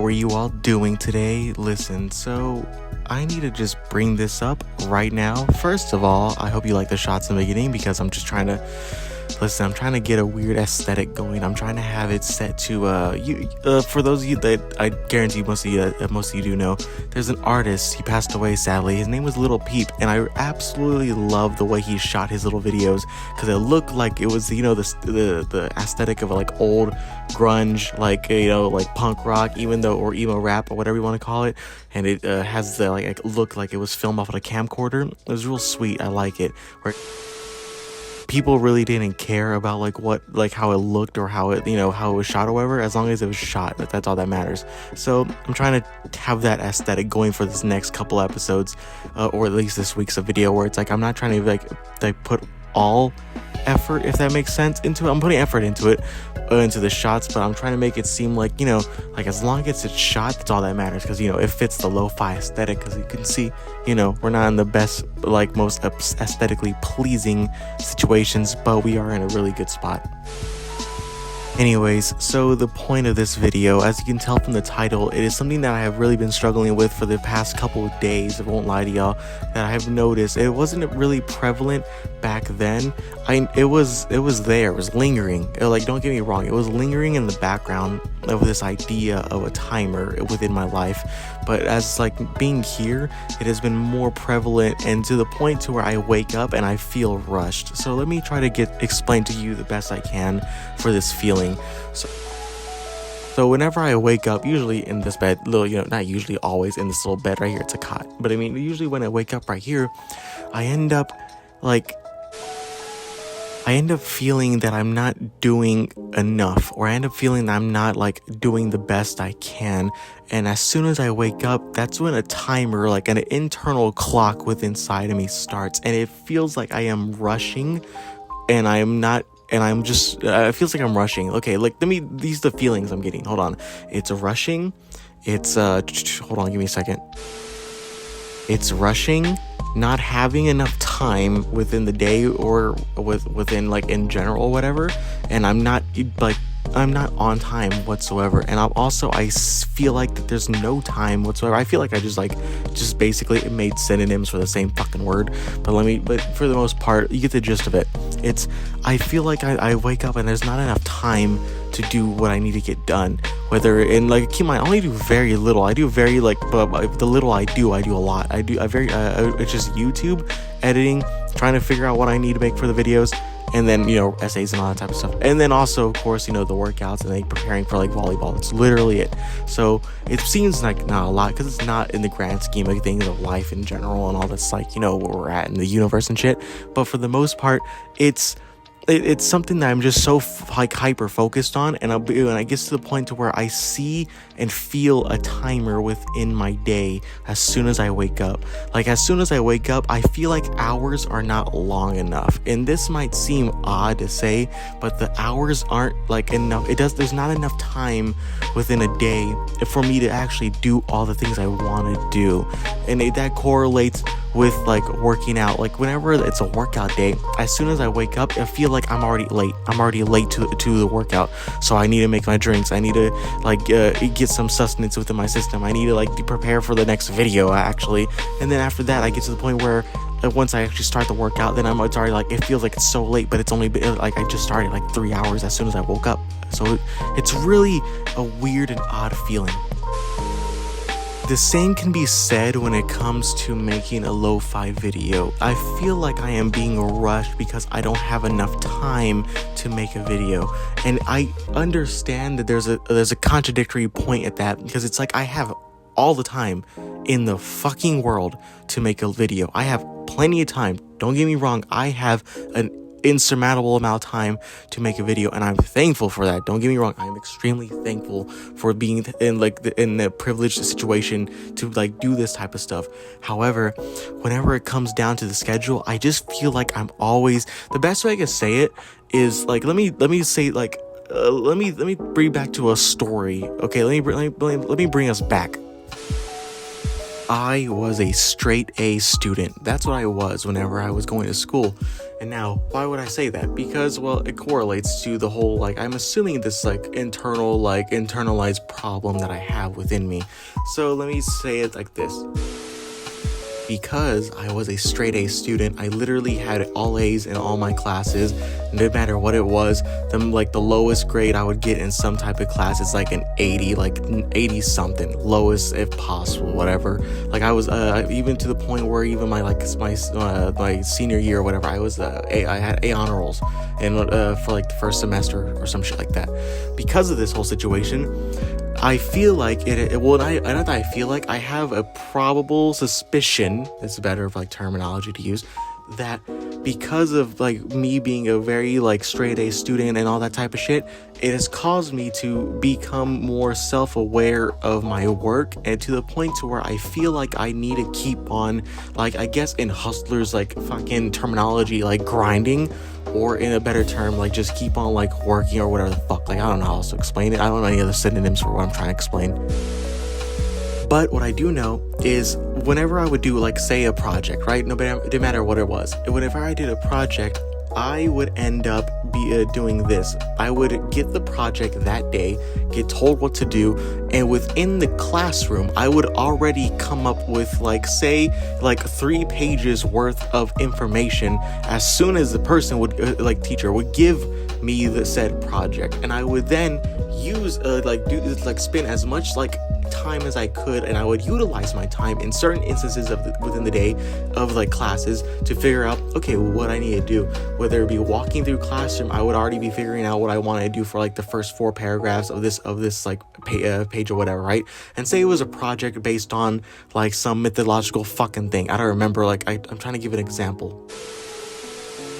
How are you all doing today? Listen, so I need to just bring this up right now. First of all, I hope you like the shots in the beginning because I'm just trying to I'm trying to get a weird aesthetic going. I'm trying to have it set to for those of you that I guarantee most of you do know, there's an artist. He passed away sadly. His name was Lil Peep, and I absolutely love the way he shot his little videos because it looked like it was the aesthetic of like old grunge, like like punk rock, or emo rap or whatever you want to call it, and it has the look like it was filmed off of a camcorder. It was real sweet. I like it. People really didn't care about how it looked or how it how it was shot or whatever, as long as it was shot. That's all that matters. So I'm trying to have that aesthetic going for this next couple episodes, or at least this week's video, where it's like I'm not trying to put all effort, if that makes sense, into it. I'm putting effort into it, into the shots, but I'm trying to make it seem like as long as it's shot, that's all that matters, because it fits the lo-fi aesthetic. Because you can see we're not in the best, most aesthetically pleasing situations, but we are in a really good spot. Anyways, so the point of this video, as you can tell from the title, it is something that I have really been struggling with for the past couple of days. I won't lie to y'all, that I have noticed. It wasn't really prevalent back then. It was there. It was lingering. Don't get me wrong, it was lingering in the background of this idea of a timer within my life. But as being here, it has been more prevalent, and to the point to where I wake up and I feel rushed. So let me try to explain to you the best I can for this feeling. So whenever I wake up, usually in this bed, not usually, always in this little bed right here, it's a cot, but I mean usually when I wake up right here, I end up feeling that I'm not doing enough, or I end up feeling that I'm not doing the best I can. And as soon as I wake up, that's when a timer, an internal clock within inside of me starts, and it feels like I am rushing, and I am not. And I'm just, it feels like I'm rushing. Okay, these are the feelings I'm getting. Hold on. It's rushing. It's, hold on, give me a second. It's rushing, not having enough time within the day or within in general or whatever. And I'm not on time whatsoever. And I feel like that there's no time whatsoever. I feel like I just basically made synonyms for the same fucking word. But for the most part, you get the gist of it. I feel like I wake up and there's not enough time to do what I need to get done. Keep in mind, I only do very little. I do very but the little I do a lot. It's just YouTube, editing, trying to figure out what I need to make for the videos, and then essays and all that type of stuff, and then also of course the workouts and preparing for volleyball. It's literally it. So it seems like not a lot, because it's not in the grand scheme of things of life in general and all this where we're at in the universe and shit. But for the most part, it's something that I'm just so hyper focused on, and I get to the point to where I see and feel a timer within my day as soon as I wake up. As soon as I wake up, I feel like hours are not long enough. And this might seem odd to say, but the hours aren't enough. There's not enough time within a day for me to actually do all the things I want to do. And that correlates with working out. Whenever it's a workout day, as soon as I wake up, I feel like I'm already late. I'm already late to the workout. So I need to make my drinks. I need to get some sustenance within my system. I need to prepare for the next video actually. And then after that, I get to the point where once I actually start the workout, then it's already it feels like it's so late, but it's only been I just started 3 hours as soon as I woke up. So it's really a weird and odd feeling. The same can be said when it comes to making a lo-fi video. I feel like I am being rushed because I don't have enough time to make a video. And I understand that there's a contradictory point at that, because it's I have all the time in the fucking world to make a video. I have plenty of time. Don't get me wrong. I have an insurmountable amount of time to make a video, and I'm thankful for that. Don't get me wrong, I'm extremely thankful for being in the privileged situation to do this type of stuff. However, whenever it comes down to the schedule, I just feel like I'm always, the best way I can say it is let me say let me bring back to a story. Okay, let me bring us back. I was a straight A student. That's what I was whenever I was going to school. And now, why would I say that? Because, well, it correlates to the whole, like, I'm assuming this, like, internalized problem that I have within me. So let me say it like this. Because I was a straight A student, I literally had all A's in all my classes. No matter what it was, the lowest grade I would get in some type of class is like an 80, like 80 something, lowest if possible, whatever. Like I was even to the point where even my senior year or whatever, I had A honor rolls, and for like the first semester or some shit like that. Because of this whole situation, I feel like not that I feel like, I have a probable suspicion, it's a better like terminology to use, that because of like me being a very like straight A student and all that type of shit, it has caused me to become more self-aware of my work, and to the point to where I feel like I need to keep on, like, I guess in hustlers like fucking terminology, like grinding, or in a better term, like just keep on like working or whatever the fuck. Like I don't know how else to explain it. I don't know any other synonyms for what I'm trying to explain. But what I do know is whenever I would do like say a project, right? No matter what it was. Whenever I did a project, I would end up doing this. I would get the project that day, get told what to do, and within the classroom, I would already come up with like 3 pages worth of information as soon as the person would teacher would give me the said project, and I would then use spend as much time as I could, and I would utilize my time in certain instances within the day of like classes to figure out, okay, what I need to do. Whether it be walking through classroom, I would already be figuring out what I want to do for like the first 4 paragraphs of this like page or whatever, right? And say it was a project based on like some mythological fucking thing. I don't remember. I'm trying to give an example.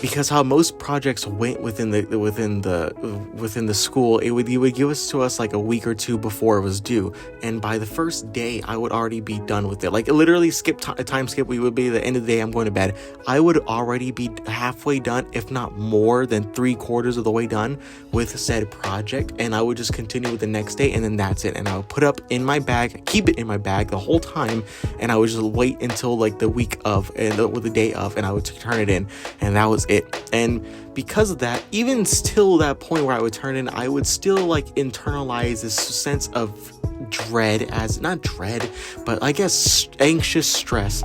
Because how most projects went within the school, you would give us to us like a week or 2 before it was due, and by the first day I would already be done with it. Like literally time skip. We would be at the end of the day. I'm going to bed. I would already be halfway done, if not more than 3/4 of the way done with said project, and I would just continue with the next day, and then that's it. And I would put up in my bag, keep it in my bag the whole time, and I would just wait until like the week of with the day of, and I would turn it in, and that was it. And because of that, even still that point where I would turn in, I would still like internalize this sense of dread, as not dread, but I guess anxious stress,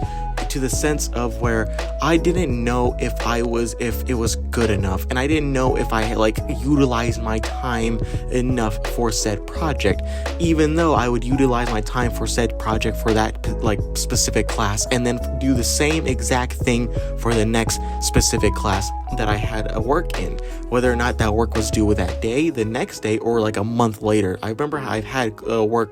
to the sense of where I didn't know if it was good enough, and I didn't know if I had like utilized my time enough for said project, even though I would utilize my time for said project for that like specific class, and then do the same exact thing for the next specific class that I had a work in, whether or not that work was due that day, the next day, or like a month later. I remember I've had work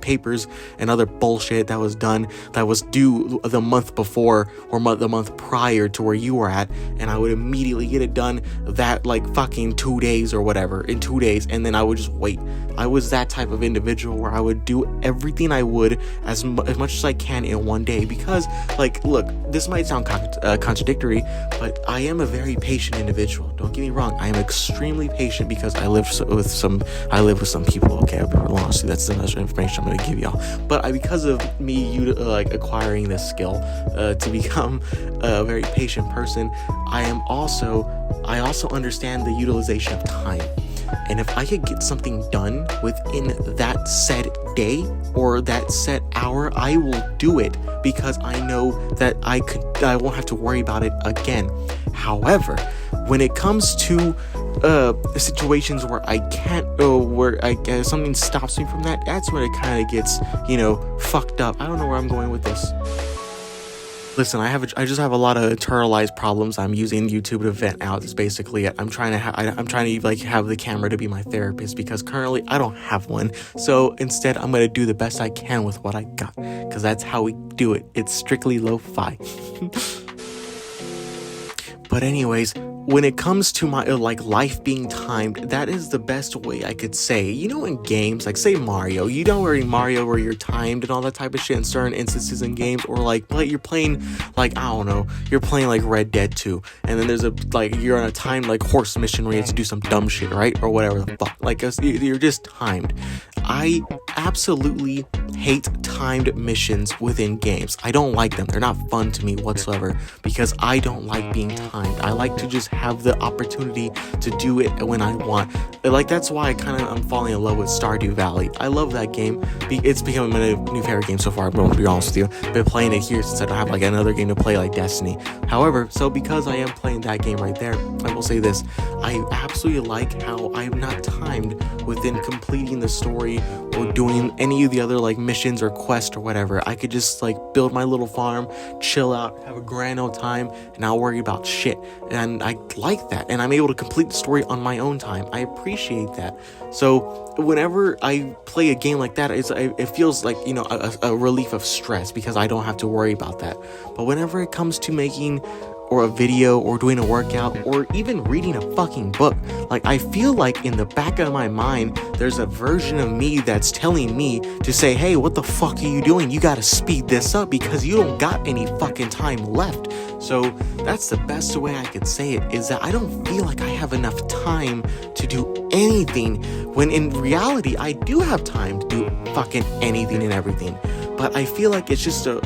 papers and other bullshit that was due the month before or the month prior to where you were at, and I would immediately get it done that like fucking 2 days or whatever, in 2 days, and then I would just wait. I was that type of individual where I would do everything I would as much as I can in one day, because like, look, this might sound contradictory, but I am a very patient individual. Don't get me wrong, I am extremely patient because I live with some people. Okay, I'll be real honest, that's the much information I'm going to give y'all. But because of me acquiring this skill to become a very patient person, I also understand the utilization of time. And if I could get something done within that said day or that set hour, I will do it, because I know that I won't have to worry about it again. However, when it comes to situations where I can't, something stops me from that, that's when it kind of gets, fucked up. I don't know where I'm going with this. Listen, I just have a lot of internalized problems. I'm using YouTube to vent out. That's basically it. I'm trying to have the camera to be my therapist, because currently I don't have one. So instead, I'm gonna do the best I can with what I got, because that's how we do it. It's strictly lo-fi. But anyways, when it comes to my life being timed, that is the best way I could say. In games, like say Mario, where you're timed and all that type of shit in certain instances in games, or you're playing you're playing like Red Dead 2, and then there's you're on a timed horse mission where you have to do some dumb shit, right? Or whatever the fuck. You're just timed. I absolutely hate timed missions within games. I don't like them. They're not fun to me whatsoever because I don't like being timed. I like to just have the opportunity to do it when I want. Like, that's why I'm falling in love with Stardew Valley. I love that game. It's become my new favorite game so far. I'm going to be honest with you. I've been playing it here since I don't have like another game to play like Destiny. However, so because I am playing that game right there, I will say this. I absolutely like how I'm not timed within completing the story or doing any of the other like missions or quests or whatever. I could just like build my little farm, chill out, have a grand old time, and not worry about shit. And I like that. And I'm able to complete the story on my own time. I appreciate that. So whenever I play a game like that, it feels like, you know, a relief of stress because I don't have to worry about that. But whenever it comes to making or a video or doing a workout or even reading a fucking book, like, I feel like in the back of my mind there's a version of me that's telling me to say, hey, what the fuck are you doing? You gotta speed this up because you don't got any fucking time left. So that's the best way I could say it, is that I don't feel like I have enough time to do anything, when in reality I do have time to do fucking anything and everything. But I feel like it's just a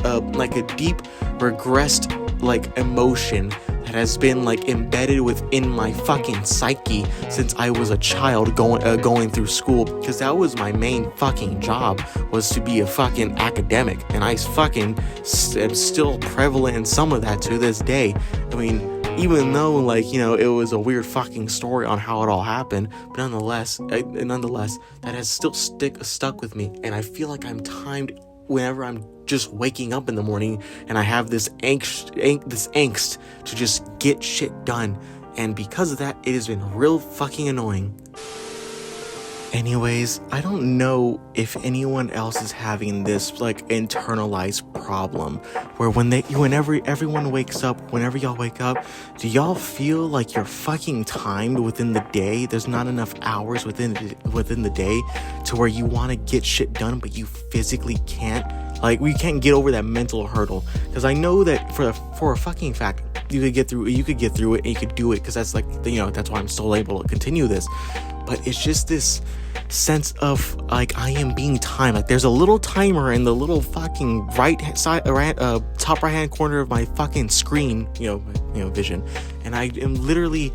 deep regressed like emotion that has been like embedded within my fucking psyche since I was a child going through school, because that was my main fucking job, was to be a fucking academic, and I fucking am still prevalent in some of that to this day. I mean, even though, like, you know, it was a weird fucking story on how it all happened, but nonetheless, that has still stuck with me, and I feel like I'm timed whenever I'm just waking up in the morning and I have this angst to just get shit done, and because of that, it has been real fucking annoying. Anyways, I don't know if anyone else is having this like internalized problem where whenever everyone wakes up, whenever y'all wake up, do y'all feel like you're fucking timed within the day? There's not enough hours within the day to where you want to get shit done, but you physically can't. Like, we can't get over that mental hurdle, because I know that for a fucking fact, you could get through it and you could do it, because that's like, you know, that's why I'm still able to continue this. But it's just this sense of like I am being timed. Like, there's a little timer in the little fucking top right hand corner of my fucking screen, you know, vision, and I am literally,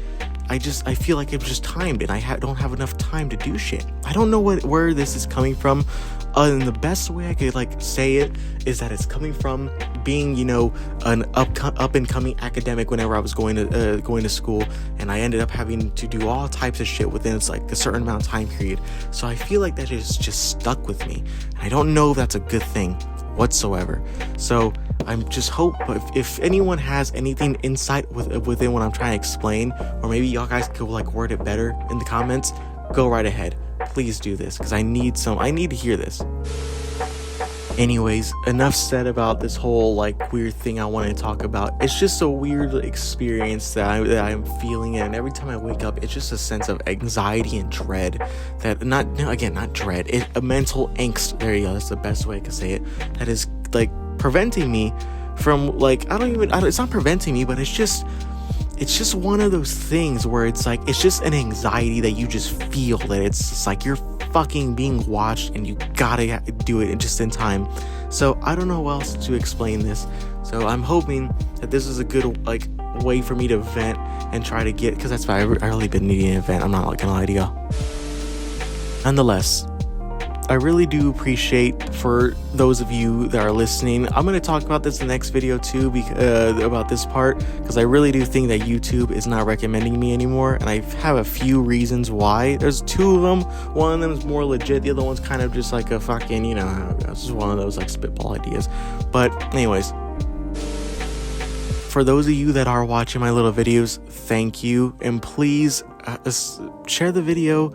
I feel like it's just timed, and I don't have enough time to do shit. I don't know where this is coming from. And the best way I could like say it is that it's coming from being, you know, an up and coming academic whenever I was going to school, and I ended up having to do all types of shit within like a certain amount of time period. So I feel like that is just stuck with me, and I don't know if that's a good thing whatsoever. So I'm just hope if anyone has anything insight within what I'm trying to explain, or maybe y'all guys could like word it better in the comments, go right ahead. Please do this, because I need to hear this. Anyways, enough said about this whole like weird thing I want to talk about. It's just a weird experience that I'm feeling, and every time I wake up, it's just a sense of anxiety and dread. That not dread, a mental angst. There you go. That's the best way I could say it. That is like preventing me from like it's not preventing me, but it's just one of those things where it's like, it's just an anxiety that you just feel, that it's just like you're fucking being watched and you gotta do it just in time. So I don't know how else to explain this. So I'm hoping that this is a good like way for me to vent and try to get, because that's why I really been needing an vent. I'm not gonna lie to y'all. Nonetheless, I really do appreciate for those of you that are listening. I'm going to talk about this in the next video too, about this part, because I really do think that YouTube is not recommending me anymore, and I have a few reasons why. There's two of them. One of them is more legit. The other one's kind of just like a fucking, you know, it's just one of those like spitball ideas. But anyways, for those of you that are watching my little videos, thank you, and please share the video.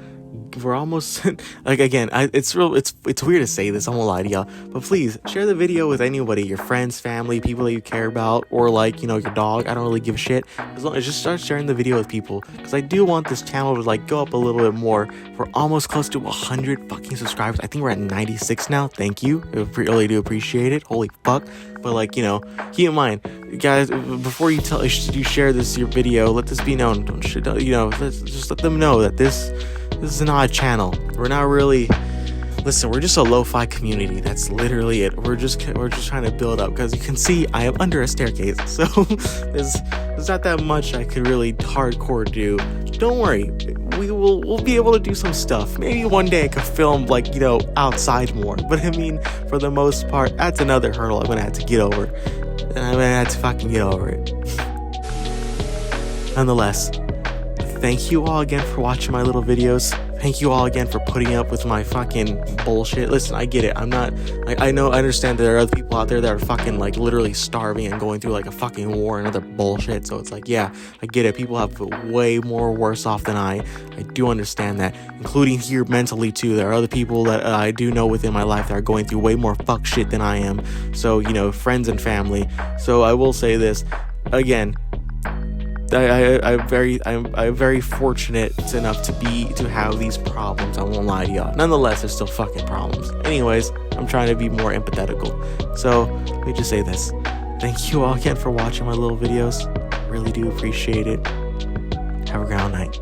We're almost like, again, it's weird to say this, I won't lie to y'all, but please share the video with anybody, your friends, family, people that you care about, or like, you know, your dog. I don't really give a shit, as long as just start sharing the video with people, because I do want this channel to like go up a little bit more. We're almost close to 100 fucking subscribers. I think we're at 96 now. Thank you, I really do appreciate it. Holy fuck. But like, you know, keep in mind, guys, before you share your video, let this be known. Just let them know that this is an odd channel. We're not really Listen, we're just a lo-fi community. That's literally it. We're just trying to build up, because you can see I am under a staircase, so there's not that much I could really hardcore do. Don't worry, we'll be able to do some stuff. Maybe one day I could film, like, you know, outside more. But I mean, for the most part, that's another hurdle I'm gonna have to get over, and I'm gonna have to fucking get over it. Nonetheless, thank you all again for watching my little videos. Thank you all again for putting up with my fucking bullshit. Listen, I get it. I'm not, like, I understand that there are other people out there that are fucking, like, literally starving and going through, like, a fucking war and other bullshit. So it's like, yeah, I get it. People have way more worse off than I do understand that, including here mentally, too. There are other people that I do know within my life that are going through way more fuck shit than I am. So, you know, friends and family. So I will say this, again, I'm very fortunate enough to have these problems. I won't lie to y'all. Nonetheless, there's still fucking problems. Anyways, I'm trying to be more empathetical. So let me just say this. Thank you all again for watching my little videos. Really do appreciate it. Have a great night.